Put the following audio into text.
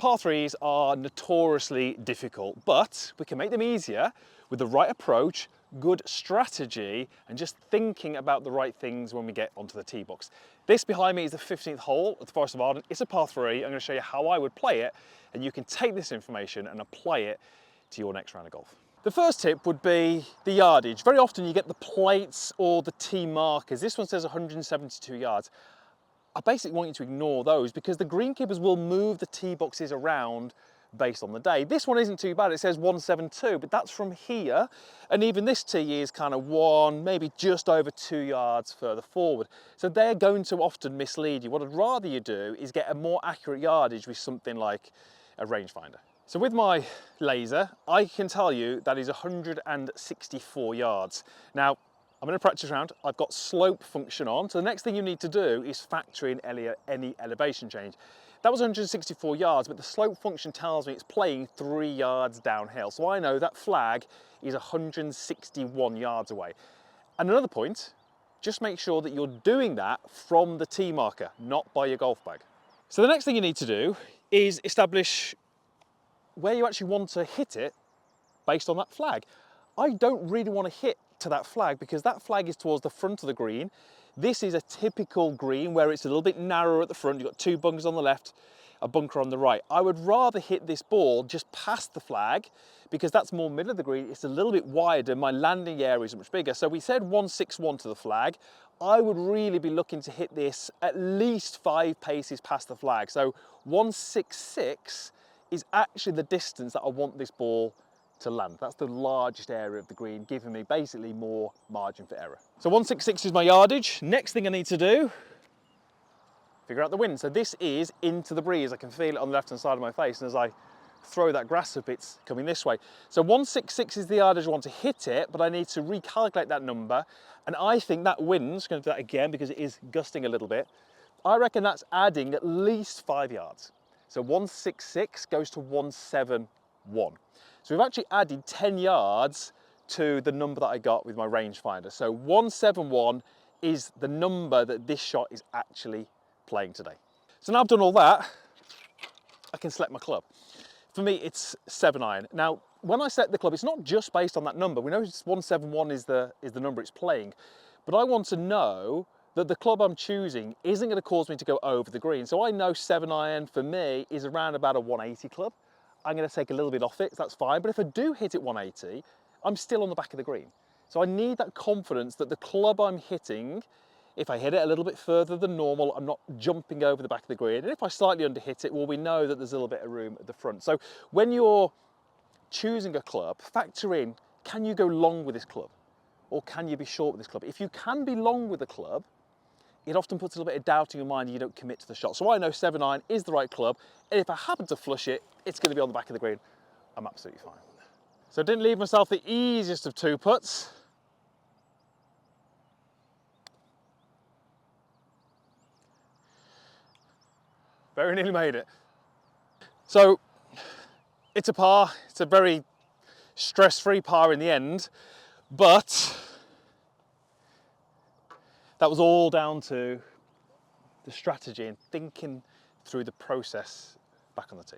Par threes are notoriously difficult, but we can make them easier with the right approach, good strategy, and just thinking about the right things when we get onto the tee box. This behind me is the 15th hole at the Forest of Arden. It's a par three. I'm going to show you how I would play it, and you can take this information and apply it to your next round of golf. The first tip would be the yardage. Very often you get the plates or the tee markers. This one says 172 yards. I basically want you to ignore those because the greenkeepers will move the tee boxes around based on the day. This one isn't too bad, it says 172, but that's from here. And even this tee is kind of maybe just over 2 yards further forward. So they're going to often mislead you. What I'd rather you do is get a more accurate yardage with something like a rangefinder. So with my laser, I can tell you that is 164 yards. Now, I'm in a practice round, I've got slope function on, so the next thing you need to do is factor in any elevation change. That was 164 yards, but the slope function tells me it's playing 3 yards downhill. So I know that flag is 161 yards away. And another point, just make sure that you're doing that from the tee marker, not by your golf bag. So the next thing you need to do is establish where you actually want to hit it based on that flag. I don't really want to hit to that flag because that flag is towards the front of the green. This is a typical green where it's a little bit narrower at the front. You've got 2 bunkers on the left, a bunker on the right. I would rather hit this ball just past the flag because that's more middle of the green. It's a little bit wider. My landing area is much bigger. So we said 161 to the flag. I would really be looking to hit this at least 5 paces past the flag. So 166 is actually the distance that I want this ball to land. That's the largest area of the green, giving me basically more margin for error. So 166 is my yardage. Next thing I need to do, figure out the wind. So this is into the breeze. I can feel it on the left-hand side of my face, and as I throw that grass up, it's coming this way. So 166 is the yardage I want to hit it, but I need to recalculate that number, and I think that wind's going to do that again because it is gusting a little bit. I reckon that's adding at least 5 yards. So 166 goes to 171. So we've actually added 10 yards to the number that I got with my rangefinder. So 171 is the number that this shot is actually playing today. So now I've done all that, I can select my club. For me, it's 7-iron. Now, when I set the club, it's not just based on that number. We know 171 is the number it's playing, but I want to know that the club I'm choosing isn't going to cause me to go over the green. So I know 7-iron for me is around about a 180 club. I'm going to take a little bit off it, so that's fine. But if I do hit it 180, I'm still on the back of the green. So I need that confidence that the club I'm hitting, if I hit it a little bit further than normal, I'm not jumping over the back of the green. And if I slightly underhit it, well, we know that there's a little bit of room at the front. So when you're choosing a club, factor in, can you go long with this club? Or can you be short with this club? If you can be long with the club, it often puts a little bit of doubt in your mind and you don't commit to the shot. So I know 7-iron is the right club, and if I happen to flush it, it's going to be on the back of the green. I'm absolutely fine. So I didn't leave myself the easiest of 2 putts. Very nearly made it. So it's a par. It's a very stress-free par in the end, but that was all down to the strategy and thinking through the process back on the tee.